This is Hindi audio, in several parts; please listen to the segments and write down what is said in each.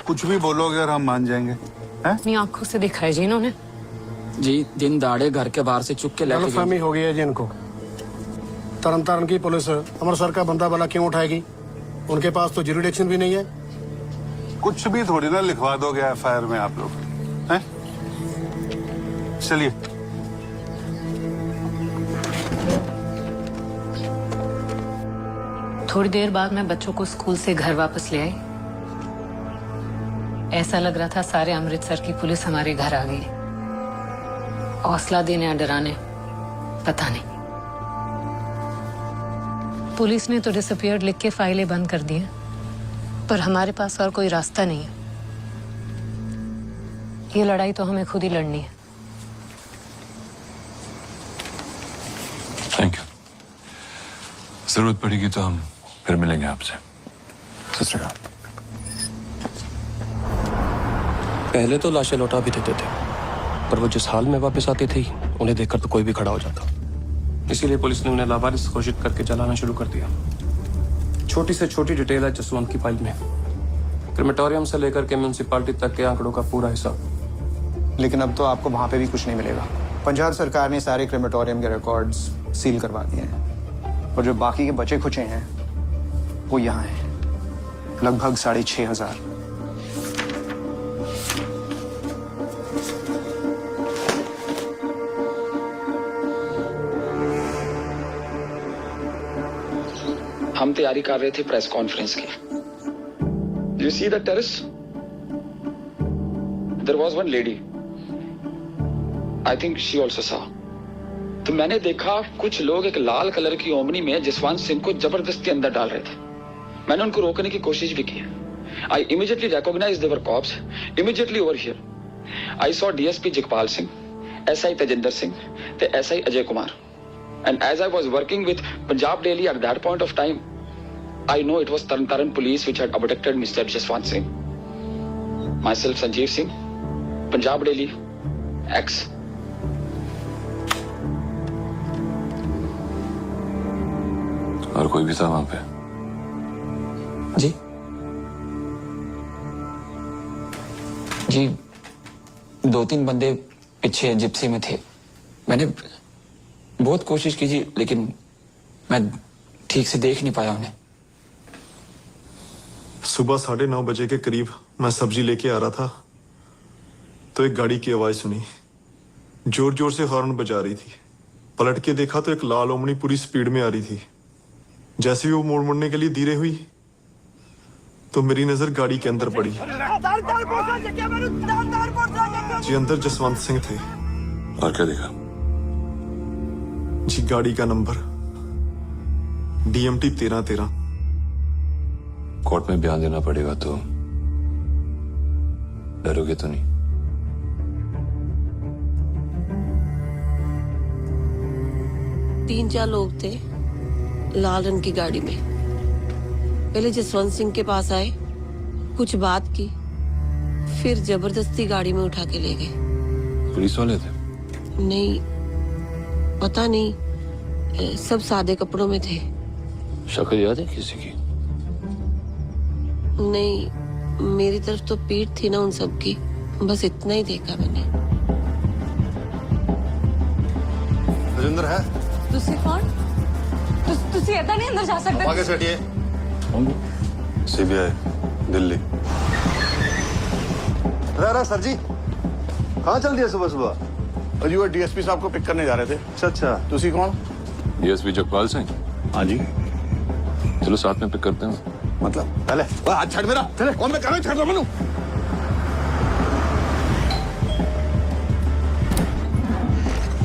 कुछ भी बोलोगे और हम मान जाएंगे। हैं? अपनी आंखों से देखा है जी इन्होंने। जी दिन दाड़े घर के बाहर से चुप के लेके गलतफहमी हो गई है जी इनको। तरन की पुलिस अमृतसर का बंदा वाला क्यों उठाएगी? उनके पास तो ज्यूरिडिक्शन भी नहीं है। कुछ भी थोड़ी ना लिखवा दोगे एफआईआर में आप लोग, हैं? चलिए। थोड़ी देर बाद मैं बच्चों को स्कूल से घर वापस ले आई। ऐसा लग रहा था सारे अमृतसर की पुलिस हमारे घर आ गई, हौसला देने या डराने पता नहीं। पुलिस ने तो डिसअपियर्ड लिख के फाइलें बंद कर दी हैं, पर हमारे पास और कोई रास्ता नहीं है। ये लड़ाई तो हमें खुद ही लड़नी है। Thank you. जरूरत पड़ेगी तो हम फिर मिलेंगे आपसे। सत श्री अकाल। पहले तो लाशें लौटा भी देते थे, पर वो जिस हाल में वापस आती थी उन्हें देखकर तो कोई भी खड़ा हो जाता। इसीलिए पुलिस ने उन्हें लावारिस घोषित करके जलाना शुरू कर दिया। छोटी से छोटी डिटेल है जसवंत की फाइल में, क्रेमेटोरियम से लेकर के म्यूनिसिपालिटी तक के आंकड़ों का पूरा हिसाब। लेकिन अब तो आपको वहां पे भी कुछ नहीं मिलेगा। पंजाब सरकार ने सारे क्रेमेटोरियम के रिकॉर्ड्स सील करवा दिए हैं, और जो बाकी के बचे खुचे हैं वो यहाँ हैं, लगभग 6,500। हम तैयारी कर रहे थे प्रेस कॉन्फ्रेंस की। You see the terrace, there was one lady, I think she also saw. तो मैंने देखा कुछ लोग एक लाल कलर की ओमनी में जसवंत सिंह को जबरदस्ती अंदर डाल रहे थे। मैंने उनको रोकने की कोशिश भी की। I immediately recognize they were cops immediately over here. I saw DSP Jagpal Singh, SI Tejinder Singh ते SI Ajay Kumar. And as I was working with Punjab Daily at that point of time, I know it was Taran police which had abducted Mr. Jaswant Singh. Myself, Sanjeev Singh, Punjab Daily, X. और कोई भी था वहां पे? जी जी 2-3 बंदे पीछे जिप्सी में थे। मैंने बहुत कोशिश की जी, लेकिन मैं ठीक से देख नहीं पाया उन्हें। सुबह 9:30 बजे के करीब मैं सब्जी लेके आ रहा था तो एक गाड़ी की आवाज सुनी, जोर जोर से हॉर्न बजा रही थी। पलट के देखा तो एक लाल ओमनी पूरी स्पीड में आ रही थी। जैसे ही वो मोड़ मुड़ने के लिए धीरे हुई तो मेरी नजर गाड़ी के अंदर पड़ी। जी अंदर जसवंत सिंह थे। और क्या देखा? जी गाड़ी का नंबर DMT 1313। कोर्ट में बयान देना पड़ेगा तो डरोगे तो नहीं? तीन चार लोग थे लाल रंग की गाड़ी में। पहले जसवंत सिंह के पास आए, कुछ बात की, फिर जबरदस्ती गाड़ी में उठा के ले गए। पुलिस वाले थे? नहीं, पता नहीं, सब सादे कपड़ों में थे। शक्ल याद है किसी की? नहीं, मेरी तरफ तो पीठ थी ना उन सब की, बस इतना ही देखा मैंने। राजेंद्र है? तुसी कौन? तुसी ऐसा नहीं अंदर जा सकते। आगे से हटिए। CBI दिल्ली। रा सर जी, कहाँ चल दिया सुबह सुबह? जी वो DSP साहब को पिक करने जा रहे थे। अच्छा, तुसी कौन? DSP जगपाल सिंह। हाँ जी। चलो साथ में पिक करते हैं। मतलब पहले हाथ छाड़ मेरा। चले कौन मैं कह रहा हूँ, छाड़ दो मैनू।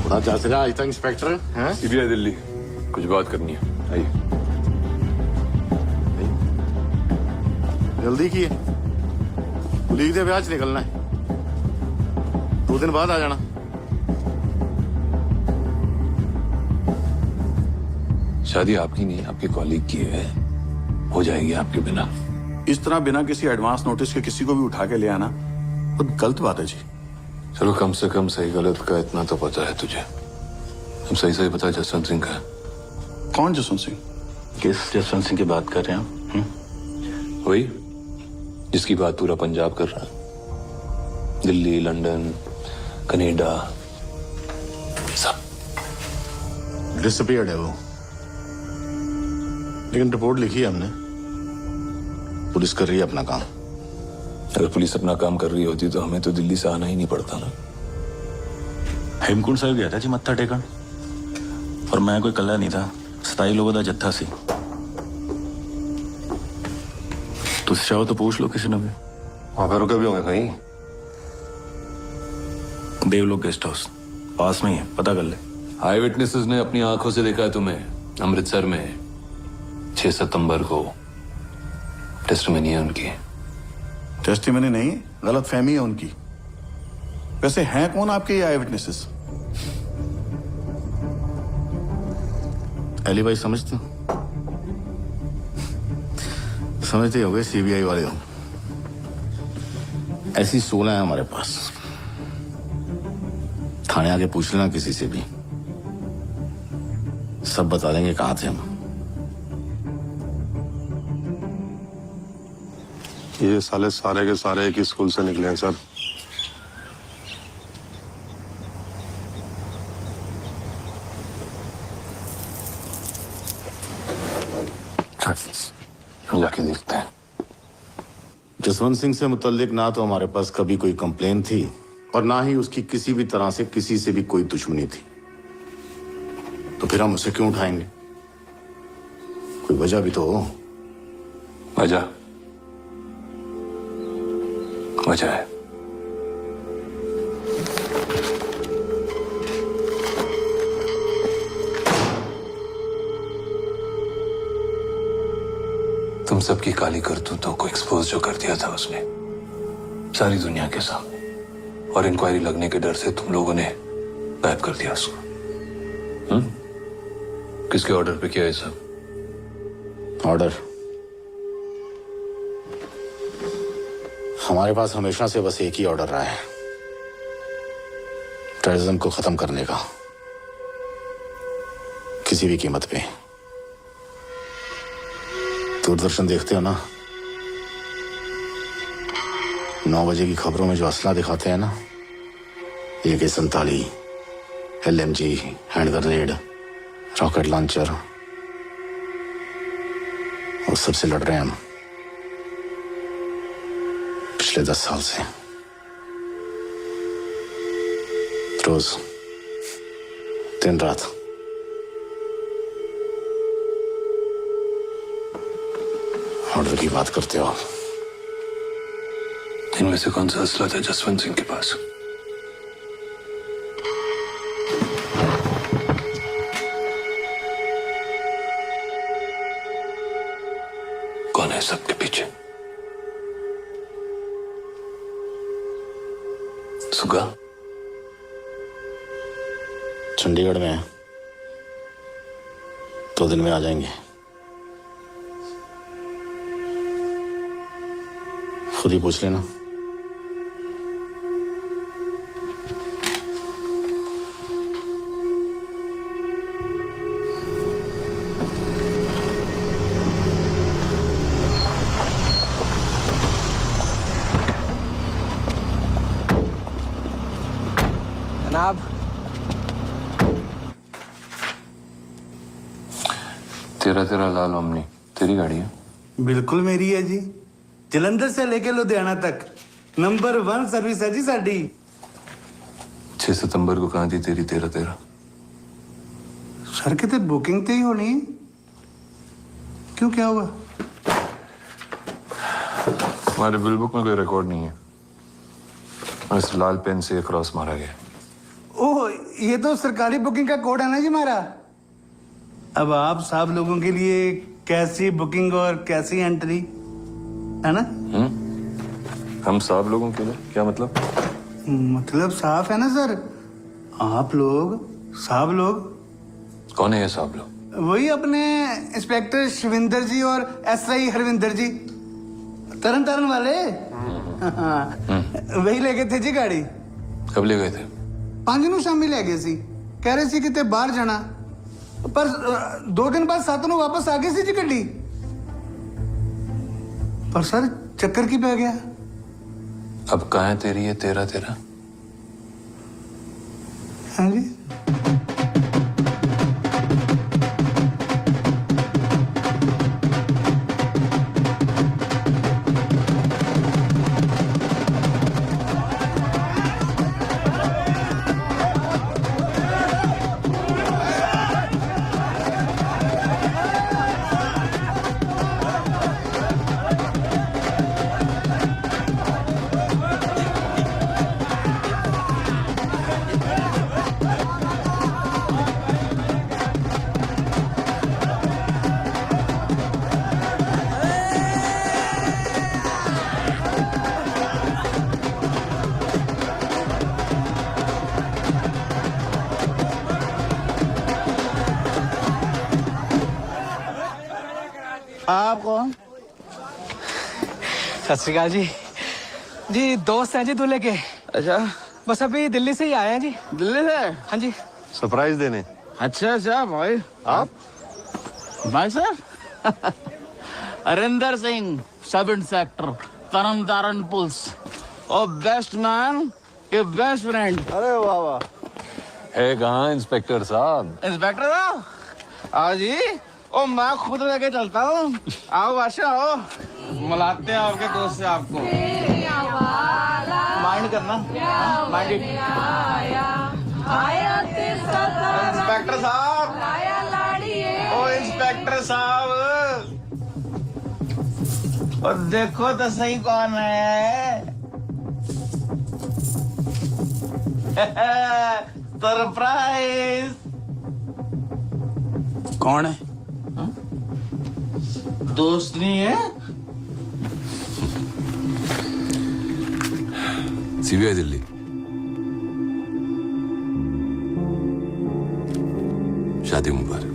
बड़ा जस रहा आज तक इंस्पेक्टर हैं। CBI दिल्ली, कुछ बात करनी है, आइए। जल्दी की है, कुलीग दे ब्याह च निकलना है, 2 दिन बाद आ जाना। शादी आपकी नहीं, आपके कॉलीग की है, हो जाएगी आपके बिना। इस तरह बिना किसी एडवांस नोटिस के किसी को भी उठा के ले आना बहुत गलत बात है जी। चलो कम से कम सही गलत का इतना तो पता है तुझे। हम सही सही बता जसवंत सिंह का। कौन जसवंत सिंह? किस जसवंत सिंह की बात कर रहे हैं आप? वही जिसकी बात पूरा पंजाब कर रहा है। दिल्ली, लंदन, कनाडा, सब डिसअपीयर्ड है वो, लेकिन रिपोर्ट लिखी है हमने। पुलिस कर रही है अपना काम। अगर पुलिस अपना काम कर रही होती तो हमें तो दिल्ली से आना ही नहीं पड़ता ना। हेमकुंड साहिब गया था जी मत्था टेकन, और मैं कोई कल्ला नहीं था, 27 लोगों का जत्था सी। तुम चाहो तो पूछ लो किसी ने भी। वहां पर रुके भी होंगे कहीं। देवलोक गेस्ट हाउस पास में ही है, पता कर ले। आई विटनेसेस ने अपनी आंखों से देखा है तुम्हें अमृतसर में 6 सितंबर को। टेस्टिमनी है उनकी। टेस्टिमनी नहीं, गलत फहमी है उनकी। वैसे हैं कौन आपके ये आई विटनेसेस? एली भाई समझते हो? समझते हो गए, सीबीआई वाले हो। ऐसी 16 है हमारे पास। थाने आके पूछ लेना किसी से भी, सब बता देंगे कहां थे हम। ये साले सारे के सारे एक ही स्कूल से निकले हैं सर। जाके देखते हैं। जसवंत सिंह से मुतल्लिक ना तो हमारे पास कभी कोई कंप्लेन थी और ना ही उसकी किसी भी तरह से किसी से भी कोई दुश्मनी थी, तो फिर हम उसे क्यों उठाएंगे? कोई वजह भी तो हो। वजह है। तुम सबकी काली करतूतों को एक्सपोज जो कर दिया था उसने सारी दुनिया के सामने, और इंक्वायरी लगने के डर से तुम लोगों ने गायब कर दिया उसको। किसके ऑर्डर पे किया है सब? ऑर्डर हमारे पास हमेशा से बस एक ही ऑर्डर रहा है, टेररिज्म को खत्म करने का, किसी भी कीमत पे। दूरदर्शन देखते हो ना, 9 बजे की खबरों में जो असला दिखाते हैं ना, AK-47, LMG, hand grenade, rocket launcher, उस सबसे लड़ रहे हैं हम पिछले 10 साल से। रोज दिन रात। ऑर्डर की बात करते हो आप? इनमें से कौन सा असला था जसवंत सिंह के पास? कौन है सबके पीछे? सुगा चंडीगढ़ में है, 2 दिन में आ जाएंगे। खुद ही पूछ लेना। जनाब, तेरा लाल ओमनी तेरी गाड़ी है? बिल्कुल मेरी है जी। जलंधर से लेके लुधियाना तक नंबर 1 सर्विस है जी साडी। 6 सितंबर को कहाँ थी तेरी 13-13? सर कितने बुकिंग तो ही होनी है। क्यों, क्या हुआ? हमारे बिल बुक में कोई रिकॉर्ड नहीं है, इस लाल पेन से क्रॉस मारा गया। ओह, ये तो सरकारी बुकिंग का कोड है ना जी हमारा। अब आप सब लोगों के लिए कैसी बुकिंग और कैसी एंट्री है ना? हम सब लोगों के लिए क्या मतलब? मतलब साफ है ना सर, आप लोग सब लोग। कौन है ये सब लोग? वही अपने इंस्पेक्टर शिविंदर जी और SI हरविंदर जी, तरन तारण वाले। वही ले गए थे जी गाड़ी। कब ले गए थे? 5 ਨੂੰ शामी ले गए सी। कह रहे सी किते बाहर जाना, पर 2 दिन बाद 7 ਨੂੰ वापस आ गई सी जी गड्डी। पर सर चक्कर की पै गया? अब कहाँ है तेरी ये तेरा तेरा? हाँ जी। आप कौन? सत श्री अकाल जी। जी दोस्त हैं जी दूल्हे के। अच्छा, बस अभी दिल्ली से ही आए हैं जी। दिल्ली से? हाँ जी। सरप्राइज देने। अच्छा अच्छा भाई, आप? भाई साहब अरिंदर सिंह, सब इंस्पेक्टर, तरन तारण पुलिस, और बेस्ट मैन, ये बेस्ट फ्रेंड। अरे वाह वाह। है कहाँ इंस्पेक्टर साहब? इंस्पेक्टर साहब, आओ जी। ओ मैं खुद लेके चलता हूँ। आओ बादशाह, आओ, मिलाते हैं आपके दोस्त से आपको। माइंड करना, माइंड। इंस्पेक्टर साहब, ओ इंस्पेक्टर साहब, और देखो तो सही कौन है। सरप्राइज। कौन है? दोस्त नहीं है? सीबीआई दिल्ली। शादी मुबारक।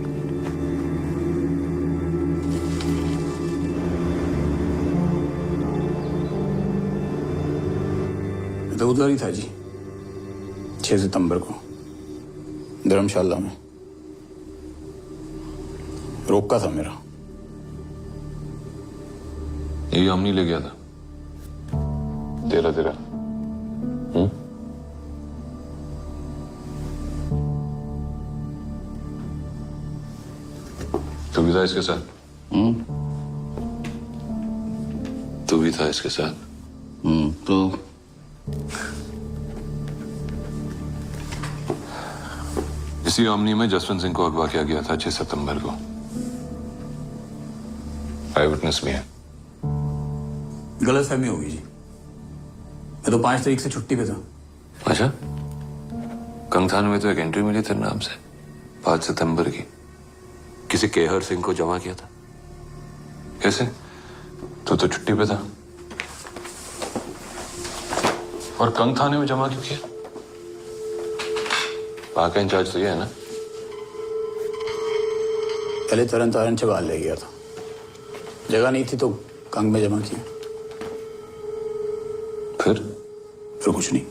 तो उधर ही था जी, 6 सितंबर को धर्मशाला में। रोका था मेरा। यही हम नहीं ले गया था तेरा तेरा। तू भी था इसके साथ? तू भी था इसके साथ? तो इसी ओमनी में जसवंत सिंह को अगवा किया गया था 6 सितंबर को। आई विटनेस भी है। गलतफहमी होगी जी, मैं तो 5 तारीख से छुट्टी पे था। अच्छा, कंगथान में तो एक एंट्री मिली तेरे नाम से 5 सितंबर की। किसी केहर सिंह को जमा किया था। कैसे? तो छुट्टी पे था। और कंग थाने में जमा क्यों किया? वहां का इंचार्ज तो ये है ना? पहले तरन तारण चबाल ले गया था, जगह नहीं थी तो कंग में जमा किया। फिर कुछ नहीं,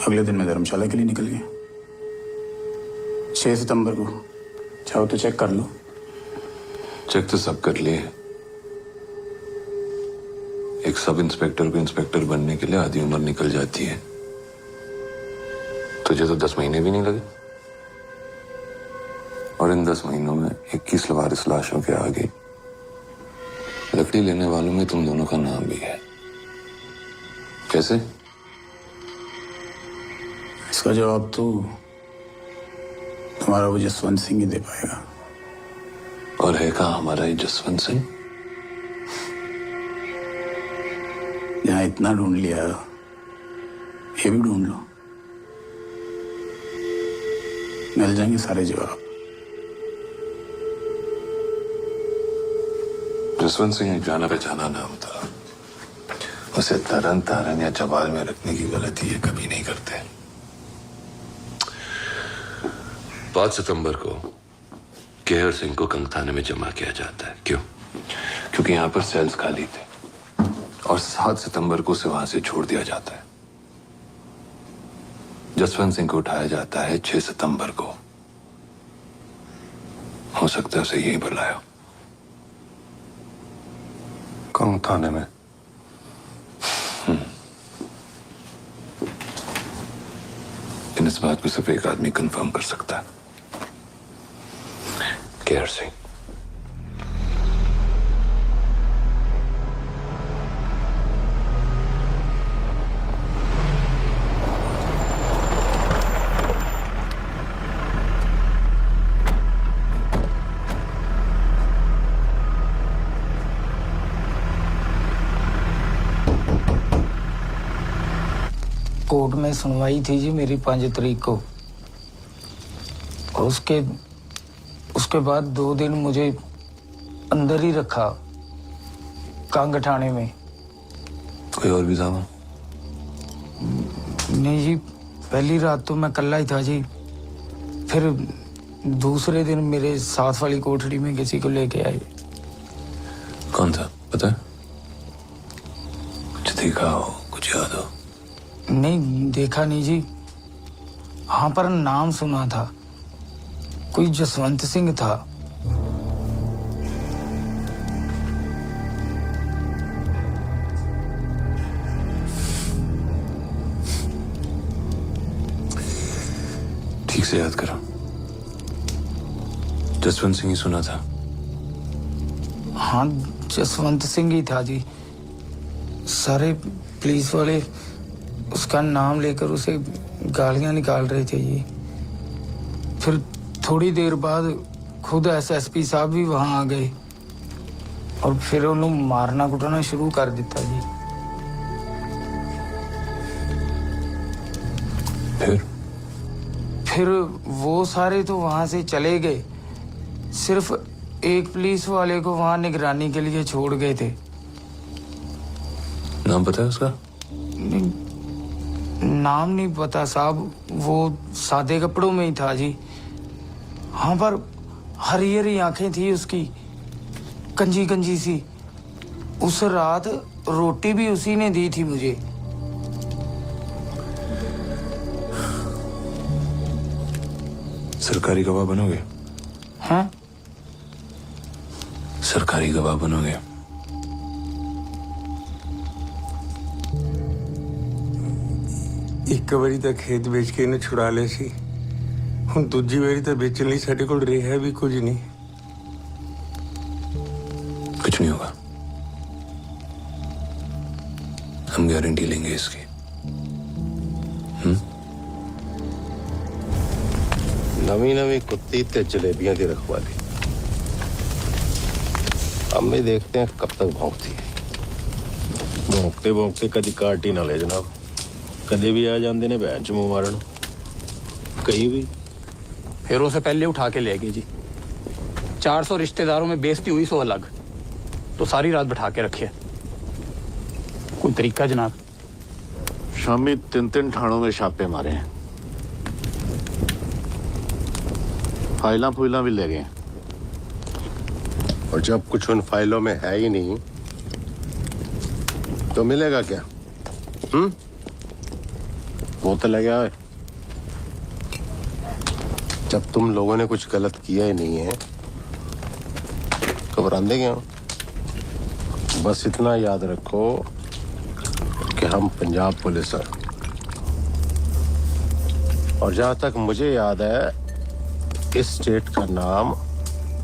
अगले दिन मैं धर्मशाला के लिए निकल गया। 6 सितंबर को चाहो तो चेक कर लो। चेक तो सब कर लिए। एक सब इंस्पेक्टर को इंस्पेक्टर बनने के लिए आधी उम्र निकल जाती है। तुझे तो 10 महीने भी नहीं लगे, और इन 10 महीनों में 21 लवारिस लाशों के आगे लकड़ी लेने वालों में तुम दोनों का नाम भी है। कैसे? इसका जवाब तो तुम्हारा वो जसवंत सिंह ही दे पाएगा। और है कहाँ हमारा ये जसवंत सिंह? यहाँ इतना ढूंढ लिया, ये भी ढूंढ लो, मिल जाएंगे सारे जवाब। जसवंत सिंह एक जाना पहचाना नाम था। उसे तरन तारण या चबाल में रखने की गलती ये कभी नहीं करते। 5 सितंबर को केहर सिंह को कंग थाने में जमा किया जाता है। क्यों? क्योंकि यहां पर सेल्स खाली थे, और 7 सितंबर को उसे वहां से छोड़ दिया जाता है। जसवंत सिंह को उठाया जाता है 6 सितंबर को। हो सकता है उसे यही बुलाया। कौन थाने में? इन इस बात को सिर्फ एक आदमी कंफर्म कर सकता है, केहर सिंह। कोर्ट में सुनवाई थी जी मेरी 5 तारीख को, और उसके बाद 2 दिन मुझे अंदर ही रखा कांग थाने में। कोई और भी था वहाँ? नहीं जी, पहली रात तो मैं कल्ला ही था जी। फिर दूसरे दिन मेरे साथ वाली कोठड़ी में किसी को लेके आए। कौन था पता है? कुछ देखा हो, कुछ याद हो? नहीं, देखा नहीं जी। हाँ, पर नाम सुना था, कोई जसवंत सिंह था। ठीक से याद करो। जसवंत सिंह ही सुना था? हाँ, जसवंत सिंह ही था जी। सारे पुलिस वाले उसका नाम लेकर उसे गालियां निकाल रहे थे जी। फिर थोड़ी देर बाद खुद एसएसपी साहब भी वहां आ गए और फिर उन्होंने मारना कुटना शुरू कर दिता जी। फिर वो सारे तो वहां से चले गए, सिर्फ एक पुलिस वाले को वहां निगरानी के लिए छोड़ गए थे। नाम पता है उसका? नाम नहीं पता साहब, वो सादे कपड़ों में ही था जी। हाँ, पर हरी हरी आंखें थी उसकी, कंजी कंजी सी। उस रात रोटी भी उसी ने दी थी मुझे। सरकारी गवाह बनोगे? हैं? सरकारी गवाह बनोगे? ਇੱਕ ਵਾਰੀ ਤਾਂ ਖੇਤ ਵੇਚ ਕੇ ਇਹਨੂੰ ਛੁਡਾ ਲਿਆ ਸੀ, ਹੁਣ ਦੂਜੀ ਵਾਰੀ ਤਾਂ ਵੇਚਣ ਲਈ ਸਾਡੇ ਕੋਲ ਰਿਹਾ ਵੀ ਕੁਝ ਨਹੀਂ। कुछ नहीं होगा, हम गारंटी लेंगे इसकी। नवी नवी कुत्ती ते जलेबियां की रखवाली, हम भी देखते हैं कब तक भौंकती है। भौंकते भौंकते कभी काट ही ना ले जनाब, कदे भी आ जाते ने भैन च मुंह मारन कहीं भी। फिर उसे पहले उठा के ले गए जी। 400 रिश्तेदारों में बेइज्जती हुई, 100 अलग, तो सारी रात बैठा के रखे। कोई तरीका जनाब? शामी 3 थानों में छापे मारे हैं, फाइलां फूइलां भी ले गए। और जब कुछ उन फाइलों में है ही नहीं तो मिलेगा क्या? वो तो लगा है। जब तुम लोगों ने कुछ गलत किया ही नहीं है तो घबराते क्यों? बस इतना याद रखो कि हम पंजाब पुलिस हैं, और जहां तक मुझे याद है इस स्टेट का नाम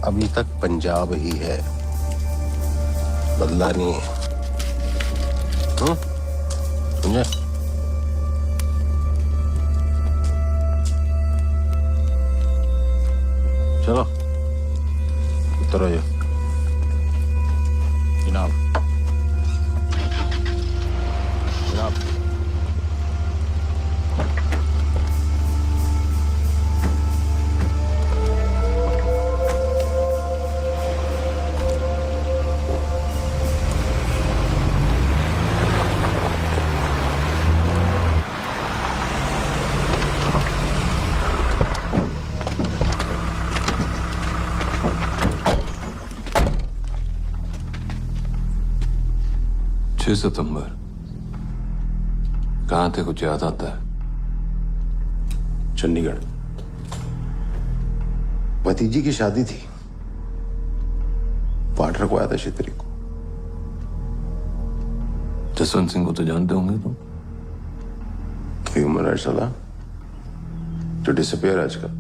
अभी तक पंजाब ही है, बदला नहीं है। समझे? चलो उतर आइए जनाब। जनाब सितंबर, कहाँ थे? कुछ याद आता है? चंडीगढ़, भतीजी की शादी थी, पाठ रखवाया था 6 तारीख को। जसवंत सिंह को तो जानते होंगे तुम? ह्यूमन राइट्स वाला जो डिसअपियर आजकल,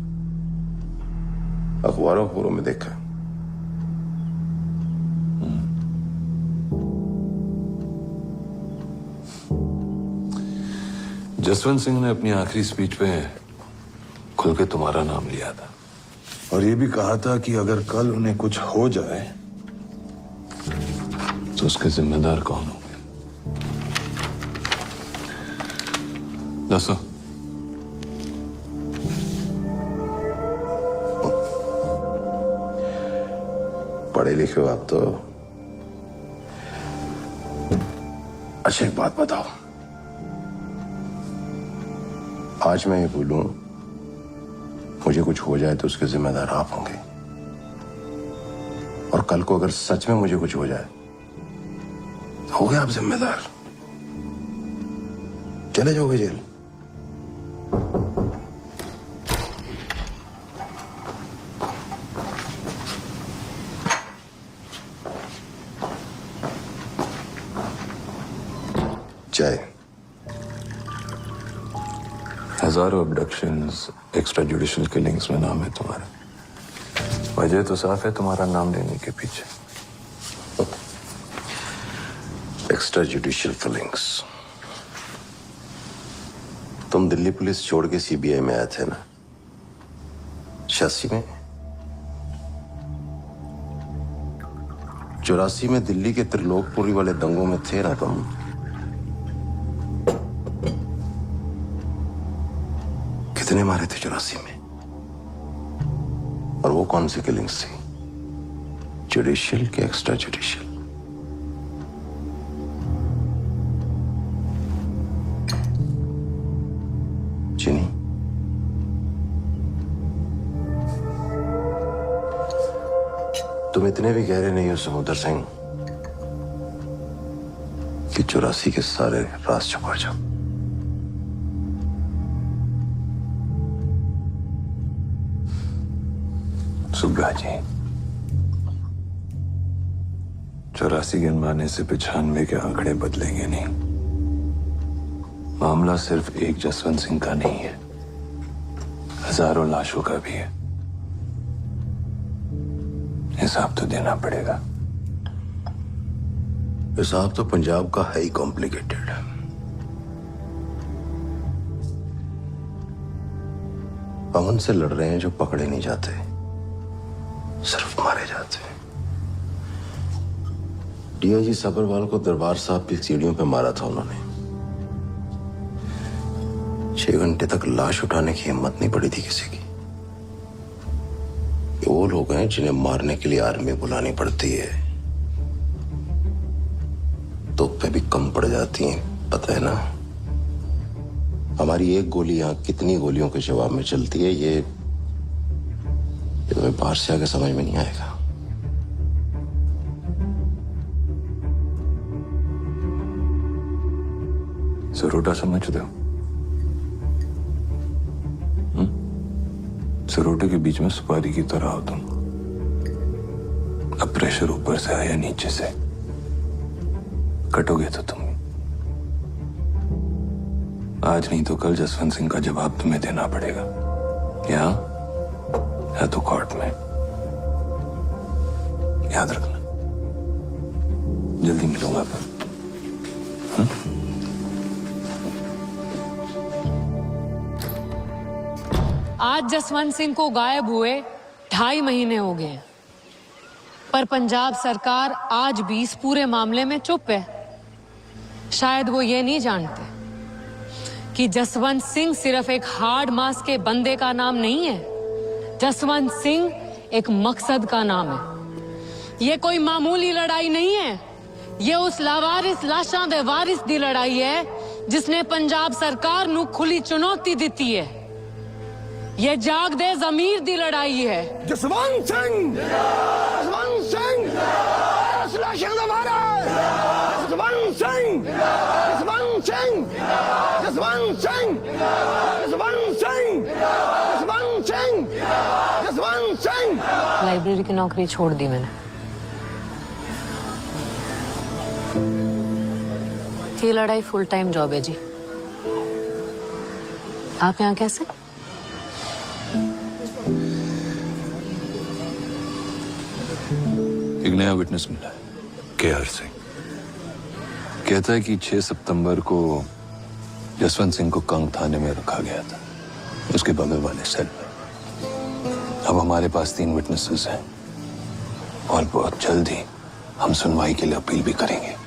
अखबारों अखबारों में देखा। जसवंत सिंह ने अपनी आखिरी स्पीच में खुल के तुम्हारा नाम लिया था और ये भी कहा था कि अगर कल उन्हें कुछ हो जाए तो उसके जिम्मेदार कौन होंगे? दसो। पढ़े लिखे हो आप तो। अच्छा एक बात बताओ, आज मैं ये बोलूं मुझे कुछ हो जाए तो उसके जिम्मेदार आप होंगे, और कल को अगर सच में मुझे कुछ हो जाए तो हो गए आप जिम्मेदार, चले जाओगे जेल। चाय। हजारों अबडक्शंस, एक्स्ट्रा जुडिशियल किलिंग्स में नाम है तुम्हारा। वजह तो साफ है तुम्हारा नाम लेने के पीछे। Extra judicial killings. तुम दिल्ली पुलिस छोड़ के सीबीआई में आए थे ना 86 में। 84 में दिल्ली के त्रिलोकपुरी वाले दंगों में थे ना तुम। कितने मारे थे 84 में? और वो कौन सी किलिंग्स थी, जुडिशियल के एक्स्ट्रा जुडिशियल? चिनी, तुम इतने भी गहरे नहीं हो समुद्र सिंह कि 84 के सारे राज छुपा जाओ। सुब्रा जी, 84 गिनवाने से 95 के आंकड़े बदलेंगे नहीं। मामला सिर्फ एक जसवंत सिंह का नहीं है, हजारों लाशों का भी है। हिसाब तो देना पड़ेगा। हिसाब तो पंजाब का है ही कॉम्प्लिकेटेड। हम उनसे लड़ रहे हैं जो पकड़े नहीं जाते, सिर्फ मारे जाते हैं। डीआईजी सबरवाल को दरबार साहब की सीढ़ियों पे मारा था उन्होंने। 6 घंटे तक लाश उठाने की हिम्मत नहीं पड़ी थी किसी की। ये वो लोग हैं जिन्हें मारने के लिए आर्मी बुलानी पड़ती है, तो पे भी कम पड़ जाती हैं, पता है ना। हमारी एक गोली यहां कितनी गोलियों के जवाब में चलती है, ये तुम्हें बाहर से आके समझ में नहीं आएगा। सरोटा समझते हो? सरोटे के बीच में सुपारी की तरह हो तुम। अब प्रेशर ऊपर से आया नीचे से, कटोगे तो तुम। आज नहीं तो कल जसवंत सिंह का जवाब तुम्हें देना पड़ेगा, या तो कोर्ट में। याद रखना। जल्दी मिलूंगा पर। आज जसवंत सिंह को गायब हुए 2.5 महीने हो गए हैं, पर पंजाब सरकार आज भी इस पूरे मामले में चुप है। शायद वो ये नहीं जानते कि जसवंत सिंह सिर्फ एक हार्ड मास के बंदे का नाम नहीं है। जसवंत सिंह एक मकसद का नाम है। ये कोई मामूली लड़ाई नहीं है। ये उस लावारिस लाशां दे वारिस दी लड़ाई है जिसने पंजाब सरकार नू खुली चुनौती दी है। ये जाग दे जमीर दी लड़ाई है। जसवंत सिंह, जसवंत सिंह, लाशां दा वारिस, जसवंत सिंह, जसवंत सिंह, जसवंत सिंह, जसवंत सिंह, जसवंत सिंह, जसवंत सिंह। लाइब्रेरी की नौकरी छोड़ दी मैंने। ये लड़ाई फुल टाइम जॉब है जी। आप यहाँ कैसे? एक नया विटनेस मिला है, केआर सिंह। कहता है कि 6 सितंबर को जसवंत सिंह को कंग थाने में रखा गया था, उसके बगल वाले सेल में। अब हमारे पास 3 विटनेसेस हैं और बहुत जल्द ही हम सुनवाई के लिए अपील भी करेंगे।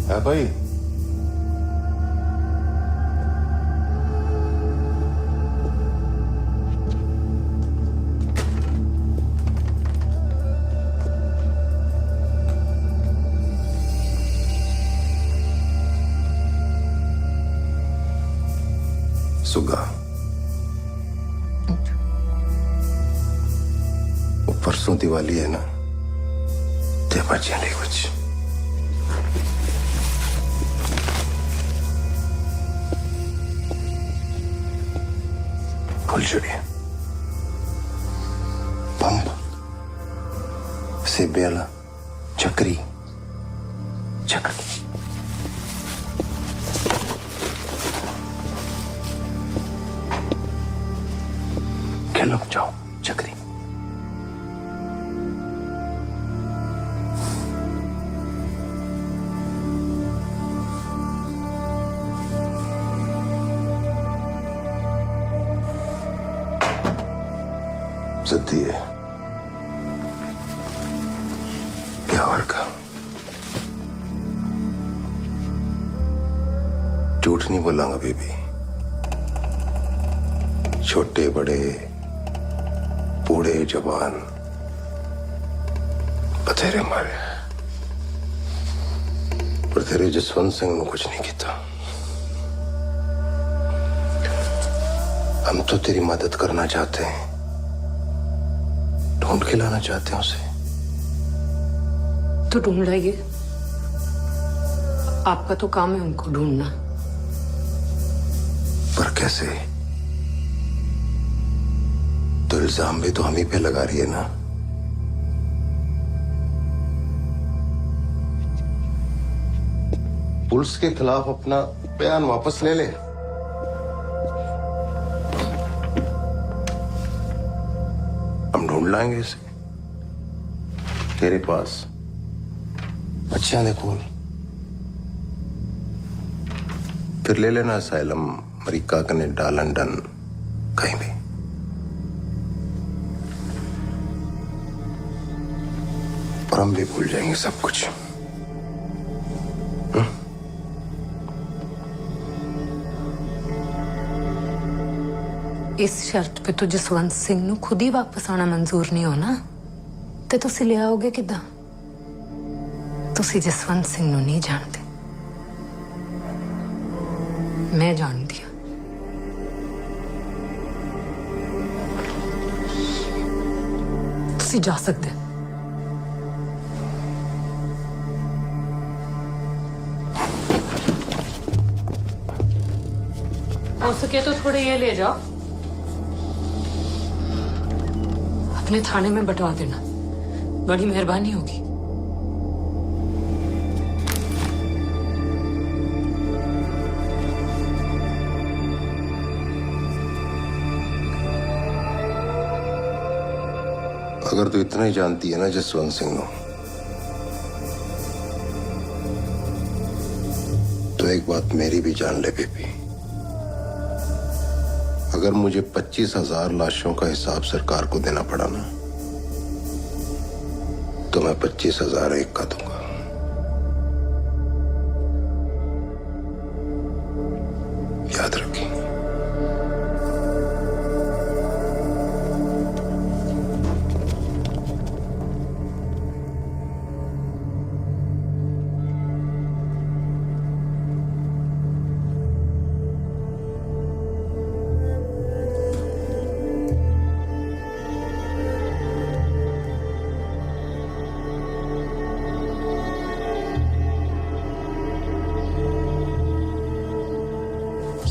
है भाई? सुगा, वो परसों दिवाली है ना, ते बच्चे ले कुछ फुलझड़ी, पंप, सेबेला, चक्री, चक्री। खेलो जाओ चक्री। सत्य है क्या और का झूठ नहीं बोलांगा बेबी। छोटे बड़े बूढ़े जवान बथेरे मारे, पर तेरे जसवंत सिंह ने कुछ नहीं किया। हम तो तेरी मदद करना चाहते हैं, ढूंढ के लाना चाहते हैं उसे। तो ढूंढ लाइए, आपका तो काम है उनको ढूंढना। पर कैसे? तो इल्जाम भी तो हम ही पे लगा रही है ना। पुलिस के खिलाफ अपना बयान वापस ले ले। हम ढूंढ लाएंगे इसे। तेरे पास अच्छा देखो, फिर ले लेना असाइलम, अमेरिका, कनाडा, लंदन, कहीं भी। पर हम भी भूल जाएंगे सब कुछ। इस शर्त पे तो जसवंत सिंह ਨੂੰ खुद ही वापस आना मंजूर नहीं होना, ते तुसी ले आओगे किदा? तुसी जसवंत सिंह ਨੂੰ नहीं जानते, मैं जानती हूँ। तुसी जा सकते हैं। हो सके तो थोड़े ये ले जाओ, अपने थाने में बंटवा देना, बड़ी मेहरबानी होगी। अगर तू इतना ही जानती है ना जसवंत सिंह नो, तो एक बात मेरी भी जान ले बेबी, अगर मुझे 25,000 लाशों का हिसाब सरकार को देना पड़ा ना, तो मैं 25,000 एक का दूंगा। याद रखिए।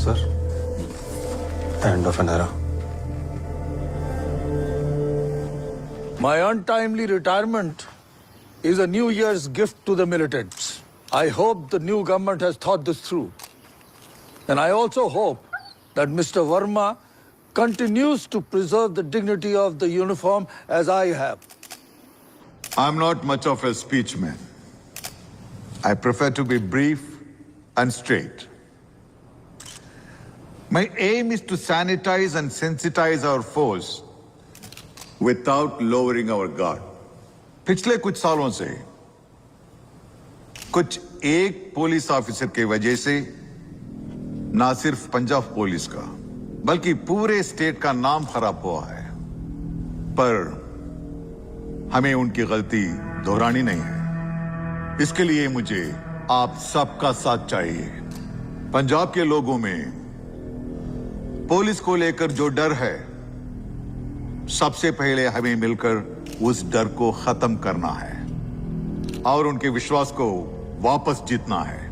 Sir, end of an era. My untimely retirement is a New Year's gift to the militants. I hope the new government has thought this through. And I also hope that Mr. Verma continues to preserve the dignity of the uniform as I have. I'm not much of a speech man. I prefer to be brief and straight. My aim is to sanitize and sensitize our force without lowering our guard. पिछले कुछ सालों से कुछ एक पुलिस ऑफिसर की वजह से ना सिर्फ पंजाब पुलिस का बल्कि पूरे स्टेट का नाम खराब हुआ है, पर हमें उनकी गलती दोहरानी नहीं है। इसके लिए मुझे आप सबका साथ चाहिए। पंजाब के लोगों में पुलिस को लेकर जो डर है, सबसे पहले हमें मिलकर उस डर को खत्म करना है और उनके विश्वास को वापस जीतना है।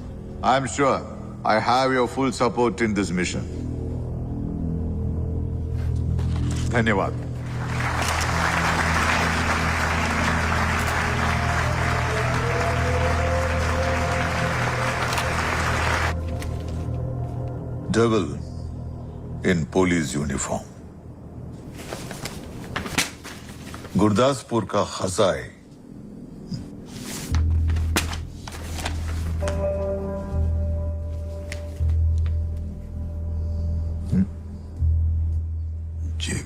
I am sure I have your full support in this mission. धन्यवाद। Devil in police uniform. Gurdaspur का खजाए जी।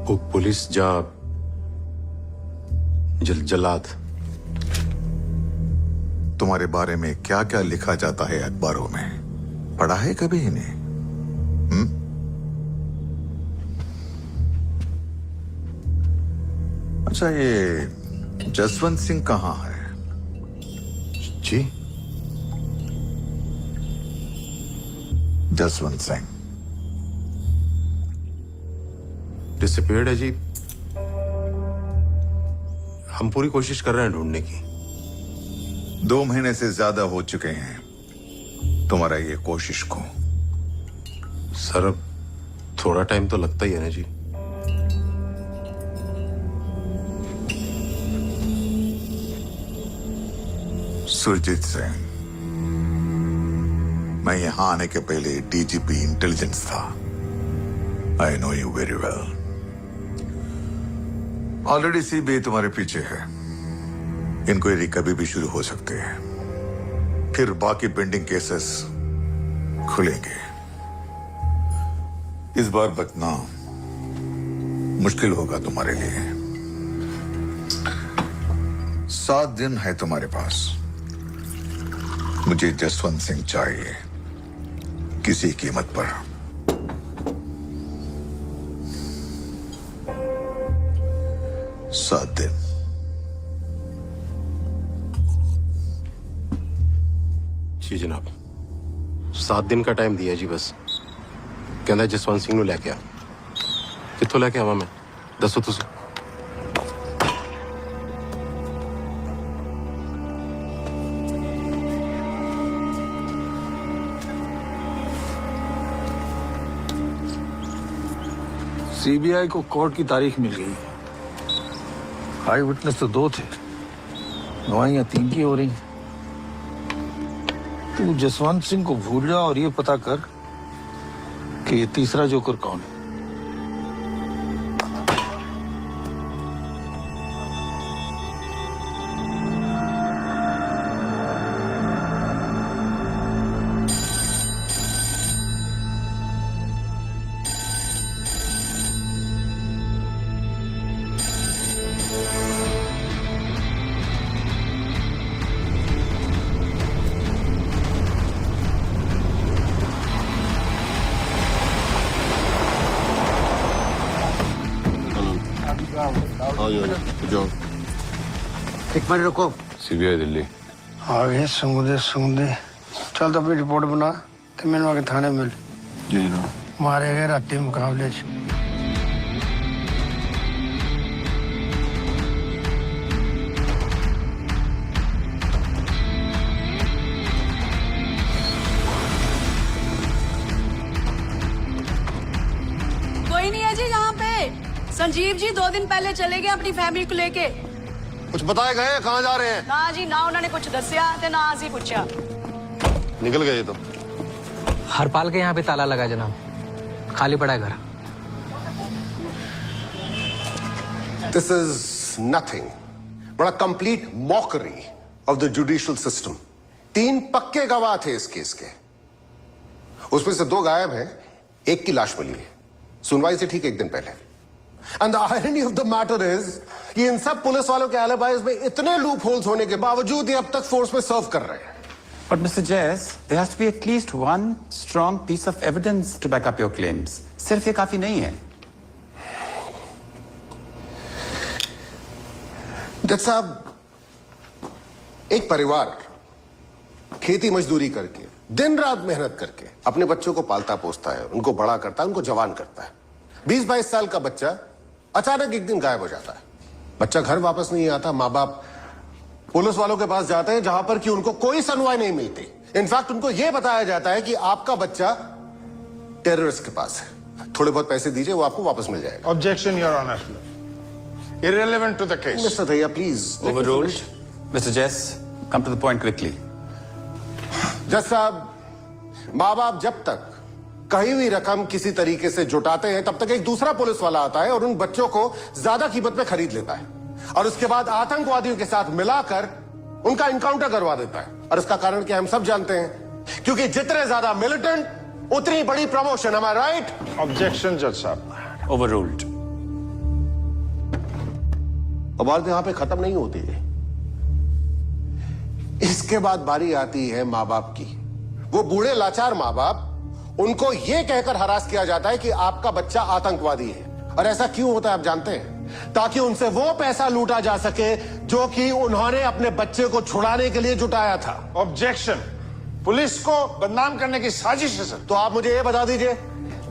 वो पुलिस जा जलाद। तुम्हारे बारे में क्या क्या लिखा जाता है अखबारों में, पढ़ा है कभी इन्हें? अच्छा, ये जसवंत सिंह कहाँ है? जी, जसवंत सिंह डिसअपीयर्ड है जी। हम पूरी कोशिश कर रहे हैं ढूंढने की। 2 महीने से ज्यादा हो चुके हैं तुम्हारा ये कोशिश को। सर, अब थोड़ा टाइम तो लगता ही है ना जी। सुरजीत सिंह, मैं यहां आने के पहले डीजीपी इंटेलिजेंस था। I know you very well. Already CBI तुम्हारे पीछे है। इंक्वायरी कभी भी शुरू हो सकते हैं, फिर बाकी पेंडिंग केसेस खुलेंगे। इस बार बचना मुश्किल होगा तुम्हारे लिए। 7 दिन है तुम्हारे पास। मुझे जसवंत सिंह चाहिए, किसी कीमत पर। सात दिन। जी जनाब, 7 दिन का टाइम दिया जी। बस कहना जसवंत सिंह लैके आ। कितों लैके आवा मैं, दसो तुसी। सीबीआई को कोर्ट की तारीख मिल गई। आई विटनेस तो 2 थे, गवाहियां 3 की हो रही। तू जसवंत सिंह को भूल जा और ये पता कर कि ये तीसरा जोकर कौन है। एक मिनट रुको। सीबीआई दिल्ली। आ गए सूंघते चल तो अपनी रिपोर्ट बना तो मैंने आके थाने मिल। जी ना। मारे गए राती मुकाबले च। कोई नहीं है जी यहाँ पे। संजीव जी 2 दिन पहले चले गए अपनी फैमिली को लेके। कुछ बताए गए कहाँ जा रहे हैं? ना जी ना उन्होंने कुछ दसिया ते ना असी पूछा। निकल गए तो। हरपाल के यहाँ पे ताला लगा जनाब, खाली पड़ा है घर। This is nothing but a complete mockery of the judicial system. 3 पक्के गवाह थे इस केस के, उसमें से 2 गायब हैं, 1 की लाश मिली है सुनवाई से ठीक 1 दिन पहले। And the irony of the matter is कि इन सब पुलिस वालों के एलिबाइज में इतने लूप होल्स होने के बावजूद ये अब तक फोर्स में सर्व कर रहे हैं। But Mr. Jais, there has to be at least one strong piece of evidence to back up your claims. सिर्फ ये काफी नहीं है। जज साहब, एक परिवार खेती मजदूरी करके दिन रात मेहनत करके अपने बच्चों को पालता पोसता है, उनको बड़ा करता है, उनको जवान करता है। 20-22 साल का बच्चा अचानक एक दिन गायब हो जाता है। बच्चा घर वापस नहीं आता, माँ बाप पुलिस वालों के पास जाते हैं जहां पर कि उनको कोई सुनवाई नहीं मिलती। इनफैक्ट उनको यह बताया जाता है कि आपका बच्चा टेररिस्ट के पास है, थोड़े बहुत पैसे दीजिए वो आपको वापस मिल जाएगा। Objection your honour, irrelevant to the case. Mister Dahiya please. Overruled. Mr. Jais, come to the point quickly. जज साहब, माँ बाप जब तक कहीं भी रकम किसी तरीके से जुटाते हैं तब तक एक दूसरा पुलिस वाला आता है और उन बच्चों को ज्यादा कीमत में खरीद लेता है और उसके बाद आतंकवादियों के साथ मिलाकर उनका इनकाउंटर करवा देता है। और इसका कारण क्या हम सब जानते हैं, क्योंकि जितने ज्यादा मिलिटेंट उतनी बड़ी promotion. am I right? Objection जज साहब। Overruled. और बात यहां पे खत्म नहीं होती है, इसके बाद बारी आती है माँ बाप की। वो बूढ़े लाचार माँ बाप, उनको यह कहकर हरास किया जाता है कि आपका बच्चा आतंकवादी है। और ऐसा क्यों होता है आप जानते हैं? ताकि उनसे वो पैसा लूटा जा सके जो कि उन्होंने अपने बच्चे को छुड़ाने के लिए जुटाया था। ऑब्जेक्शन, पुलिस को बदनाम करने की साजिश है सर। तो आप मुझे ये बता दीजिए,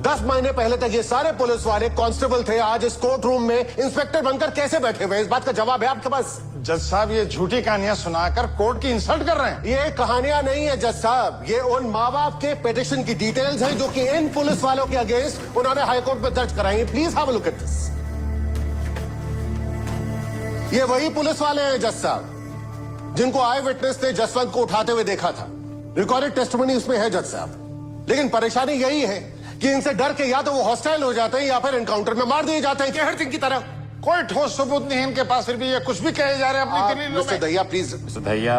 10 महीने पहले तक ये सारे पुलिस वाले कांस्टेबल थे, आज इस कोर्ट रूम में इंस्पेक्टर बनकर कैसे बैठे हुए? इस बात का जवाब है आपके पास? जज साहब, ये झूठी कहानियां सुनाकर कोर्ट की इंसल्ट कर रहे हैं। ये कहानियां नहीं है जज साहब, ये उन माँ बाप के पिटिशन की डिटेल्स हैं जो कि इन पुलिस वालों के अगेंस्ट उन्होंने हाईकोर्ट में दर्ज कराई। Please have a look at this. ये वही पुलिस वाले हैं जज साहब जिनको आई विटनेस ने जसवंत को उठाते हुए देखा था। रिकॉर्डेड टेस्टिमनी उसमें है जज साहब। लेकिन परेशानी यही है कि इनसे डर के या तो वो हॉस्टाइल हो जाते हैं या फिर एनकाउंटर में मार दिए जाते हैं केहर सिंह की तरह। कोई ठोस सबूत नहीं है इनके पास, फिर भी ये कुछ भी कहे जा रहे हैं अपनी दलीलों मिस्टर में। Dahiya please. Mr. Dahiya,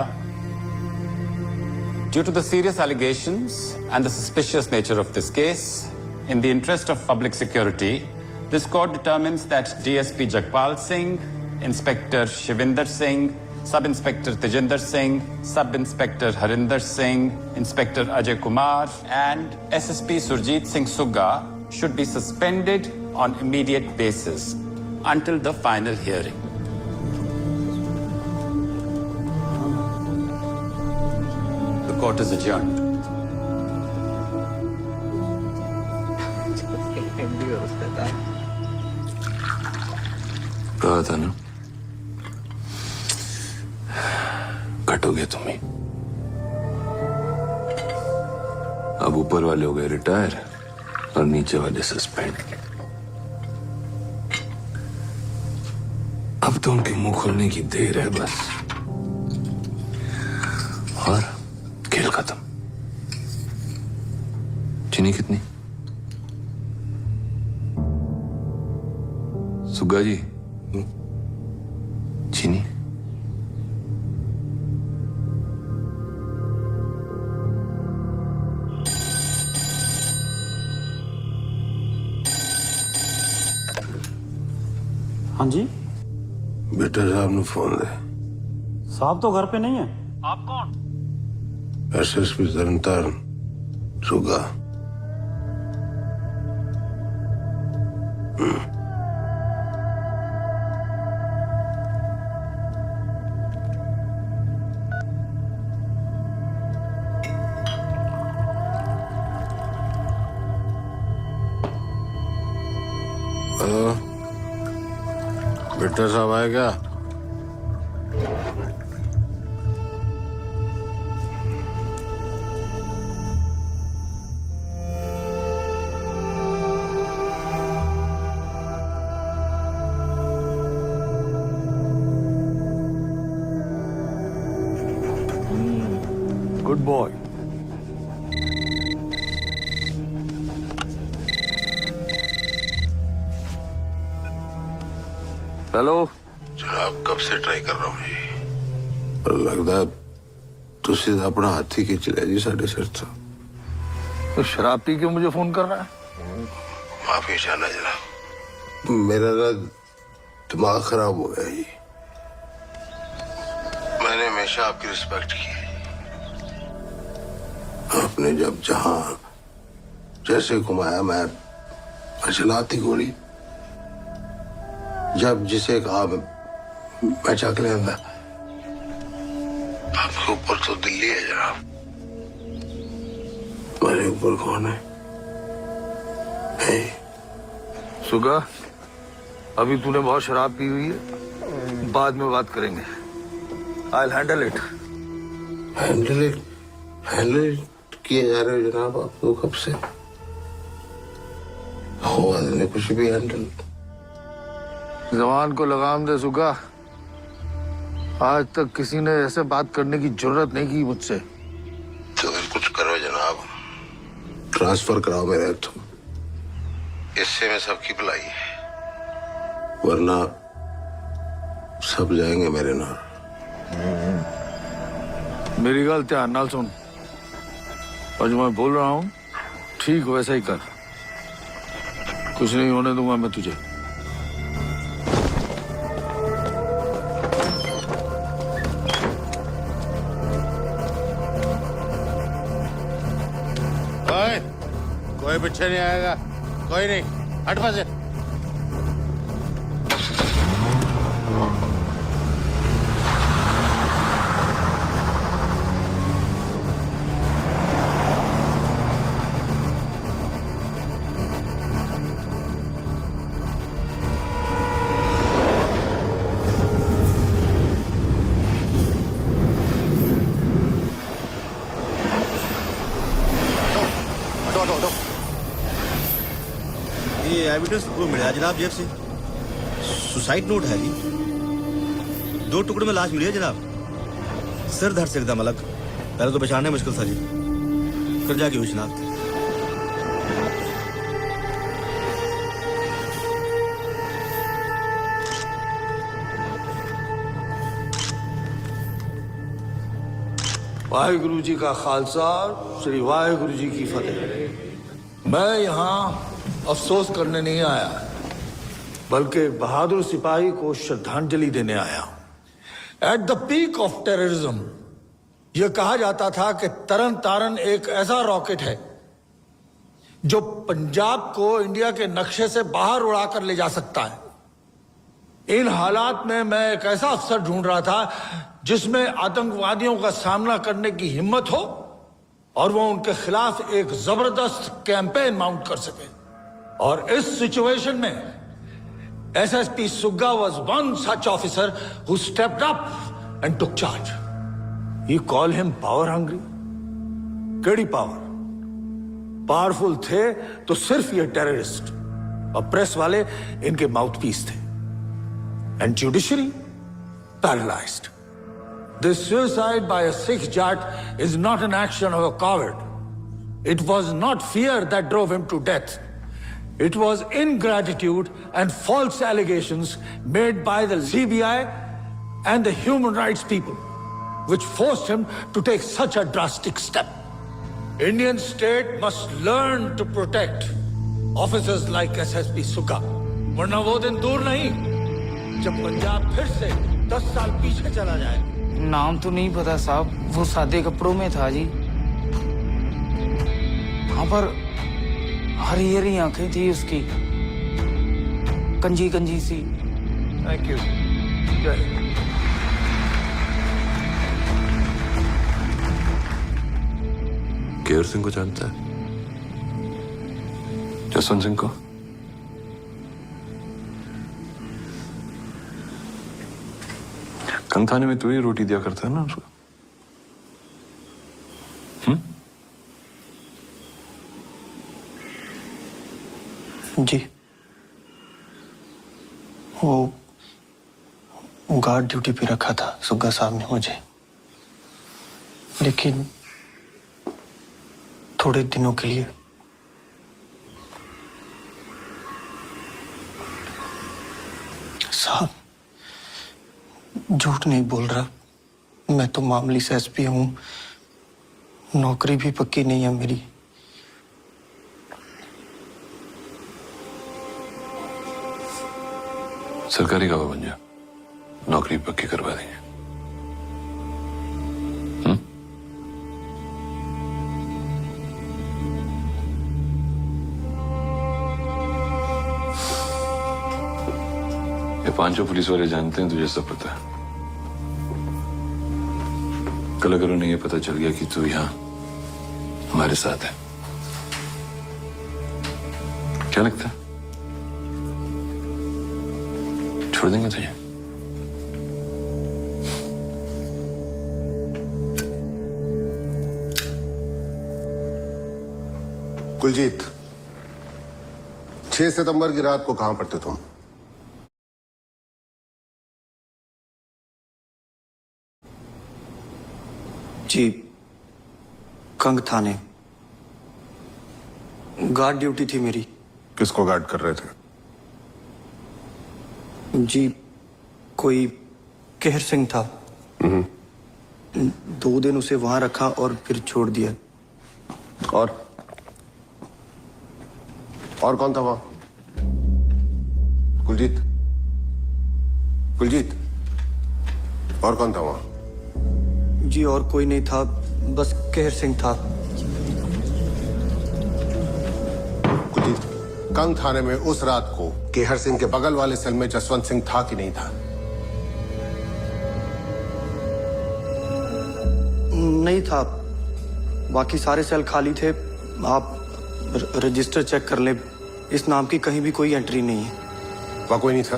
due to the serious allegations and the suspicious nature of this case, in the interest of public security, this court determines that DSP Jagpal Singh, Inspector Shivinder Singh, Sub-Inspector Tejinder Singh, Sub-Inspector Harinder Singh, Inspector Ajay Kumar, and SSP Surjit Singh Sugga should be suspended on immediate basis until the final hearing. The court is adjourned. कहा था ना, कटोगे तुम्हें। अब ऊपर वाले हो गए रिटायर और नीचे वाले सस्पेंड। अब तो उनके मुंह खोलने की देर है बस, और खेल खत्म। चीनी कितनी? सुग्गा जी, चीनी? हाँ जी बेटा साहब ने फोन दे। साहब तो घर पे नहीं है। आप कौन? एसएसपी तरनतारन सुगा। हेलो, बिट्टा साहब आए क्या? Good boy. हेलो जनाब, कब से ट्राई कर रहा हूँ जी, पर लगता तो सीधा अपना हाथी खींच लिया जी साढ़े सिर तो। तो शराब पी के मुझे फोन कर रहा है? माफी चाहना जनाब, मेरा ना दिमाग खराब हो गया जी। मैंने हमेशा आपकी रिस्पेक्ट की है। आपने जब जहां जैसे घुमाया मैं चलाती गोली, जब जिसे कहा मैं चक ले आंदा। आपके ऊपर तो दिल्ली है जनाब, मेरे ऊपर कौन है? सुगा, अभी तूने बहुत शराब पी हुई है, बाद में बात करेंगे। I will handle it. Handle किए जा रहे हो जनाब आप तो कब से? हुआ नहीं कुछ भी हैंडल। जवान को लगाम दे सुगा, आज तक किसी ने ऐसे बात करने की जरूरत नहीं की मुझसे। तो फिर कुछ करो जनाब, ट्रांसफर कराओ मेरे हाथों, इससे में सबकी भलाई है, वरना सब जाएंगे मेरे नाल। मेरी गल ध्यान नाल सुन, और जो मैं बोल रहा हूं ठीक वैसा ही कर। कुछ नहीं होने दूंगा मैं तुझे। कोई पीछे नहीं आएगा, कोई नहीं, हट पासे। ये एविडेंस वो मिला जनाब जेब से, सुसाइड नोट है जी। 2 टुकड़े में लाश मिली है जनाब, सिर धड़ से एकदम अलग। पहले तो पहचानना मुश्किल था जी, फिर जाके हुई शनाख्त। वाहिगुरु जी का खालसा, श्री वाहिगुरु जी की फतेह। मैं यहाँ अफसोस करने नहीं आया, बल्कि एक बहादुर सिपाही को श्रद्धांजलि देने आया हूं। At the peak of terrorism यह कहा जाता था कि तरन तारन एक ऐसा रॉकेट है जो पंजाब को इंडिया के नक्शे से बाहर उड़ाकर ले जा सकता है। इन हालात में मैं एक ऐसा अफसर ढूंढ रहा था जिसमें आतंकवादियों का सामना करने की हिम्मत हो और वो उनके खिलाफ एक जबरदस्त कैंपेन माउंट कर सके। और इस सिचुएशन में एसएसपी सुग्गा was one such officer who stepped up and took charge. You call him power hungry? केड़ी पावर? पावरफुल थे तो सिर्फ ये टेररिस्ट और प्रेस वाले इनके माउथपीस थे। And judiciary paralyzed. This suicide by a Sikh Jat is not an action of a coward. It was not fear that drove him to death. It was ingratitude and false allegations made by the CBI and the human rights people, which forced him to take such a drastic step. Indian state must learn to protect officers like SSP Sugga. वरना वो दिन दूर नहीं जब पंजाब फिर से 10 साल पीछे चला जाए। नाम तो नहीं पता साहब, वो सादे कपड़ों में था जी। हाँ, पर हरी हरी आंखें थी उसकी, कंजी कंजी सी। Thank you. केयर सिंह को जानता है? जसवंत सिंह को? कंग थाने में तू ही रोटी दिया करता है ना उसको? जी, वो गार्ड ड्यूटी पे रखा था सुग्गा साहब ने मुझे, लेकिन थोड़े दिनों के लिए। साहब, झूठ नहीं बोल रहा, मैं तो मामूली से एसपी हूं, नौकरी भी पक्की नहीं है मेरी। सरकारी गवाह बन जा, नौकरी पक्की करवा देंगे। ये पांचों पुलिस वाले जानते हैं तुझे सब पता है। कल अगर उन्हें ये पता चल गया कि तू यहाँ हमारे साथ है, क्या लगता है छोड़ देंगे तुझे? कुलजीत, 6 सितंबर की रात को कहां पर थे तुम? जी, कंग थाने गार्ड ड्यूटी थी मेरी। किसको गार्ड कर रहे थे? जी, कोई कहर सिंह था। 2 दिन उसे वहां रखा और फिर छोड़ दिया। और कौन था वहां? कुलजीत, कुलजीत, और कौन था वहां? जी, और कोई नहीं था, बस कहर सिंह था। कुलजीत, कंग थाने में उस रात को केहर सिंह के बगल वाले सेल में जसवंत सिंह था कि नहीं था? नहीं था, बाकी सारे सेल खाली थे। आप रजिस्टर चेक कर ले, इस नाम की कहीं भी कोई एंट्री नहीं है। वहां कोई नहीं था?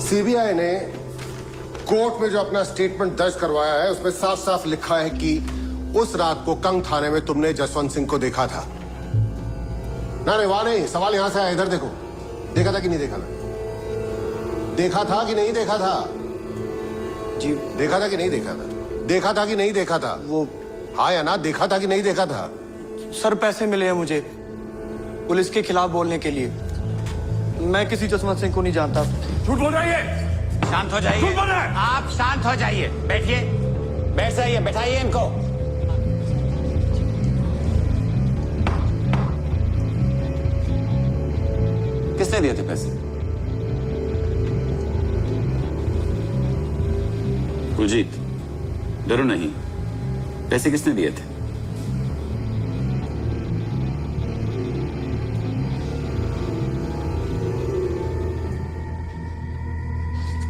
सीबीआई ने कोर्ट में जो अपना स्टेटमेंट दर्ज करवाया है उसमें साफ साफ लिखा है कि उस रात को कंग थाने में तुमने जसवंत सिंह को देखा था। ना नहीं, वहां नहीं, सवाल यहां से आया, इधर देखो। देखा था कि नहीं देखा था? देखा था कि नहीं देखा था? जी, देखा था कि नहीं देखा था? देखा था कि नहीं देखा था? वो हाँ या ना, देखा था कि नहीं देखा था? सर, पैसे मिले हैं मुझे पुलिस के खिलाफ बोलने के लिए। मैं किसी जसवंत सिंह को नहीं जानता। झूठ बोल रही है। शांत हो जाइए, आप शांत हो जाइए, बैठिए, बैठ जाइए, बैठाइए इनको। किसने दिए थे पैसे? कुलजीत, डरो नहीं, पैसे किसने दिए थे?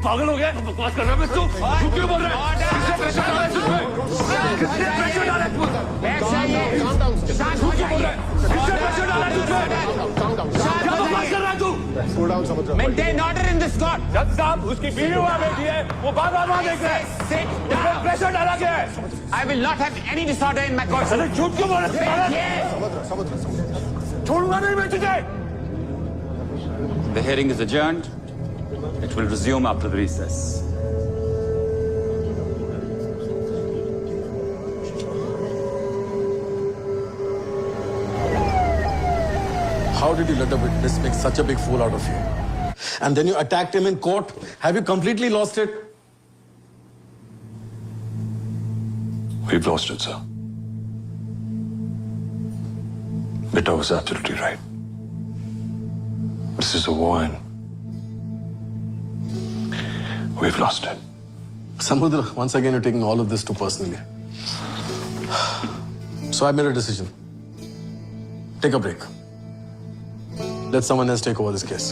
पागल हो गया? बकवास कर रहा है तू? तू क्यों बोल रहा है? किसने प्रेशर डाला है तुझ पे? किसने प्रेशर डाला है? बैठ जाइए, शांत हो जाइए। किसने प्रेशर डाला है तुझ पे? क्या बकवास कर रहा है तू? Maintain order in this court. जज साहब, उसकी बीवी वहां बैठी है, वो बार-बार वहां देख रहे हैं। Sit down. प्रेशर डाला गया है। I will not have any disorder in my court. अरे झूठ क्यों बोल रहे हैं? छोड़ूंगा नहीं मैं तुझे। The hearing is adjourned. It will resume after the recess. How did you let the witness make such a big fool out of you? And then you attacked him in court. Have you completely lost it? We've lost it, sir. Beta was absolutely right. This is a war and we've lost it. Samudra, once again you're taking all of this too personally. So I made a decision. Take a break. Let someone else take over this case.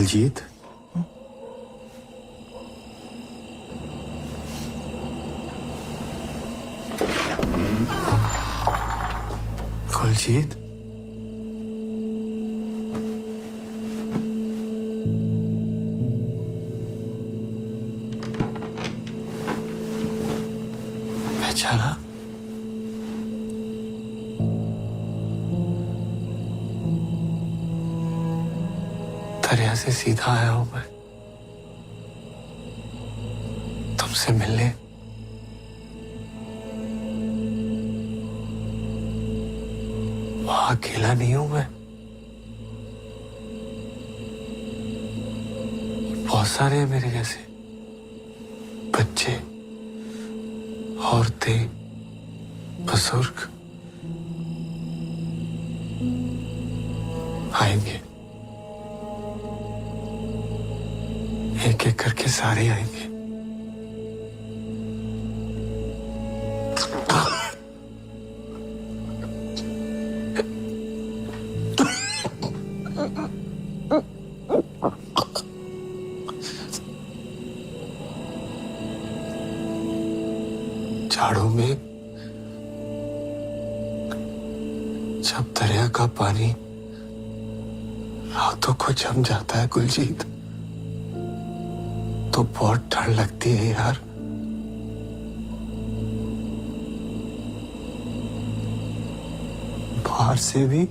Kuljeet, Kuljeet, पहचाना? दरिया से सीधा आया हूं मैं तुमसे मिलने। वहां अकेला नहीं हूं मैं, बहुत सारे हैं मेरे जैसे, बच्चे, औरतें, बुजुर्ग आएंगे, एक एक करके सारे आएंगे। झाड़ों में जब दरिया का पानी रातों को जम जाता है कुलजीत, तो बहुत डर लगती है यार। बाहर से भी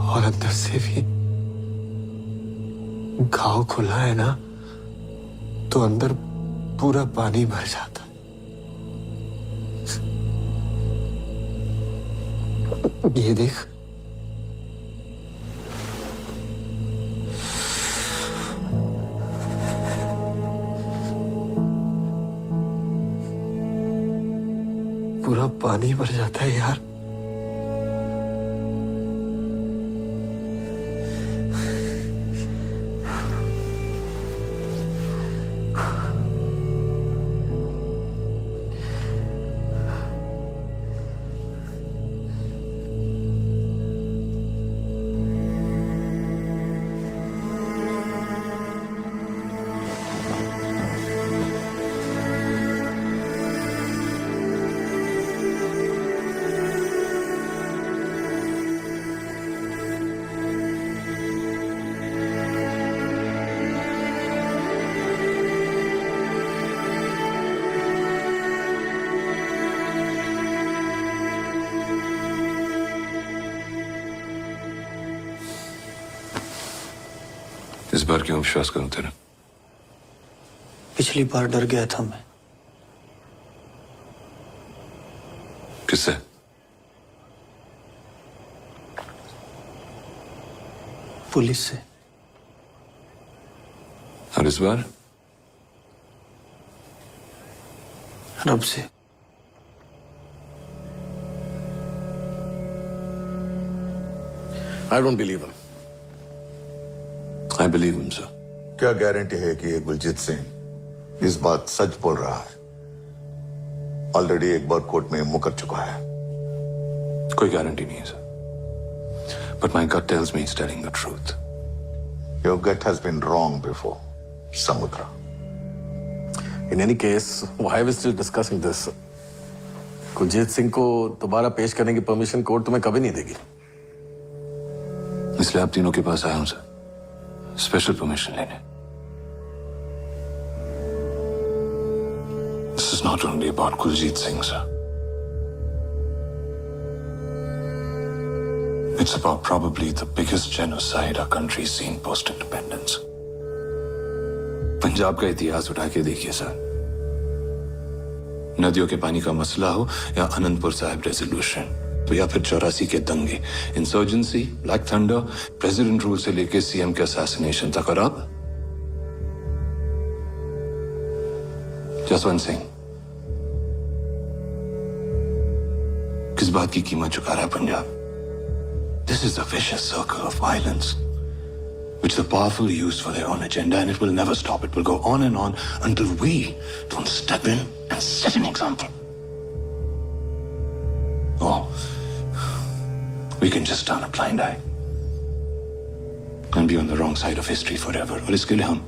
और अंदर से भी। घाव खुला है ना, तो अंदर पूरा पानी भर जाता है। ये देख, पूरा पानी भर जाता है यार। इस बार क्यों विश्वास करूं तेरा? पिछली बार डर गया था मैं। किससे? पुलिस से। और इस बार? रब से। I don't believe him. I believe him, sir. क्या गारंटी है कि ये गुलजीत सिंह इस बात सच बोल रहा है? ऑलरेडी एक बार कोर्ट में मुकर चुका है। कोई गारंटी नहीं है sir, but my gut tells me he's telling the truth. Your gut has been wrong before, Samudra. In any case, why are we still discussing this? Guljeet Singh को दोबारा पेश करने की परमिशन कोर्ट तुम्हें कभी नहीं देगी। इसलिए आप तीनों के पास आया हूं सर, स्पेशल परमिशन लेने। This is not only about Kuljit Singh, sir. It's about probably the biggest genocide our country's seen post-independence. Punjab का इतिहास उठा के देखिए सर, नदियों के पानी का मसला हो या अनंतपुर साहिब रेजोल्यूशन, तो या फिर 84 के दंगे, insurgency, black thunder, president rule से लेकर सीएम के असैसिनेशन तक, और अब जसवंत सिंह। किस बात की कीमत चुका रहा है Punjab? This is a vicious circle of violence which the powerful use for their own agenda, and it will never stop. It will go on and on until we don't step in and set an example. Oh, we can just turn a blind eye and be on the wrong side of history forever. और इसके लिए हम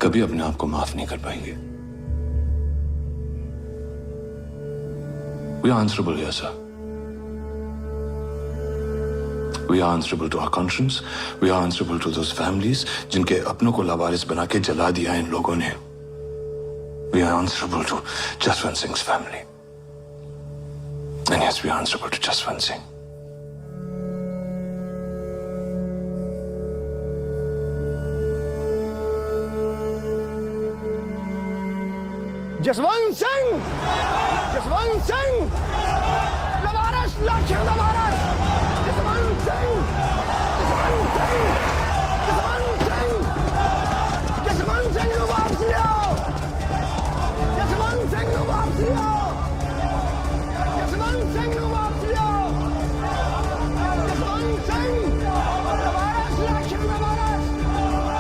कभी अपने आप को माफ नहीं कर पाएंगे. We are answerable here, sir. We are answerable to our conscience. We are answerable to those families जिनके अपनों को लावारिस बना के जला दिया इन लोगों ने. We are answerable to Jaswant Singh's family. And yes, we are answerable to Jaswant Singh. Jaswant Singh! Jaswant Singh! लवारस लाखों लवारस! जसवंत सिंह! जसवंत सिंह! जसवंत सिंह! जसवंत सिंह को वापस ले आओ! जसवंत सिंह को वापस ले आओ! जसवंत सिंह को वापस ले आओ! जसवंत सिंह! लवारस लाखों लवारस!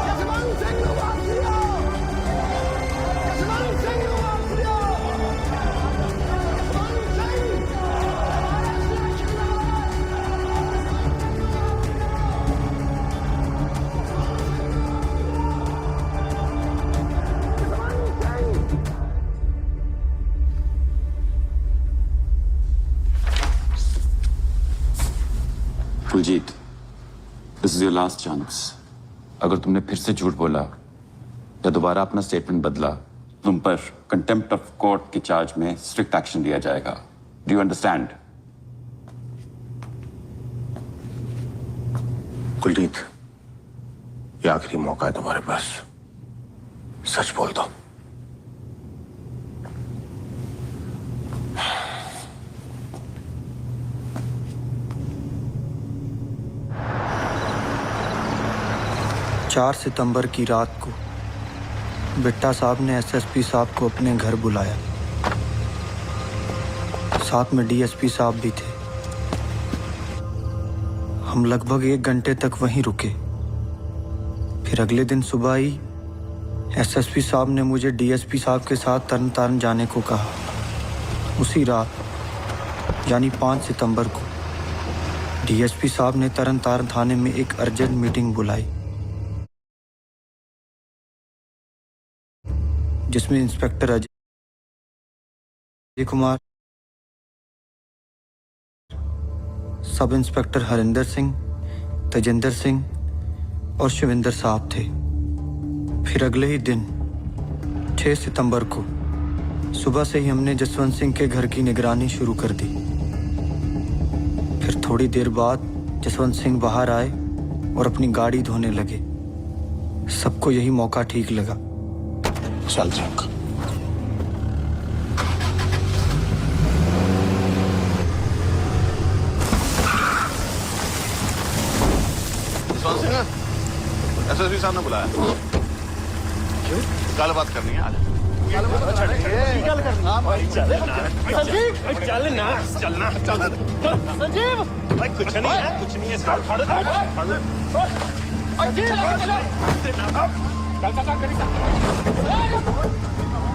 जसवंत सिंह को वापस ले आओ! जसवंत सिंह को वापस ले आओ! जसवंत सिंह! लवारस लाखों लवारस! Kuljeet, this is your last chance. अगर तुमने फिर से झूठ बोला या दोबारा अपना स्टेटमेंट बदला, तुम पर कंटेम्प्ट ऑफ कोर्ट के चार्ज में स्ट्रिक्ट एक्शन लिया जाएगा. Do you understand? कुलजीत, ये आखिरी मौका है तुम्हारे पास. सच बोल दो. चार सितंबर की रात को बिट्टा साहब ने एसएसपी साहब को अपने घर बुलाया. साथ में डीएसपी साहब भी थे. हम लगभग 1 घंटे तक वहीं रुके. फिर अगले दिन सुबह ही एसएसपी साहब ने मुझे डीएसपी साहब के साथ तरन तारण जाने को कहा. उसी रात यानी 5 सितंबर को डीएसपी साहब ने तरन तारण थाने में एक अर्जेंट मीटिंग बुलाई, जिसमें inspector Ajay Kumar, sub inspector Harinder Singh, Tejinder Singh और शिविंदर साहब थे. फिर अगले ही दिन 6 सितंबर को सुबह से ही हमने जसवंत सिंह के घर की निगरानी शुरू कर दी. फिर थोड़ी देर बाद जसवंत सिंह बाहर आए और अपनी गाड़ी धोने लगे. सबको यही मौका ठीक लगा. चल चक. जसवंत सिंह, एसएसपी साहब ने बुलाया. क्यों? कल बात करनी है. आज संजीव! कुछ नहीं है, कुछ नहीं है.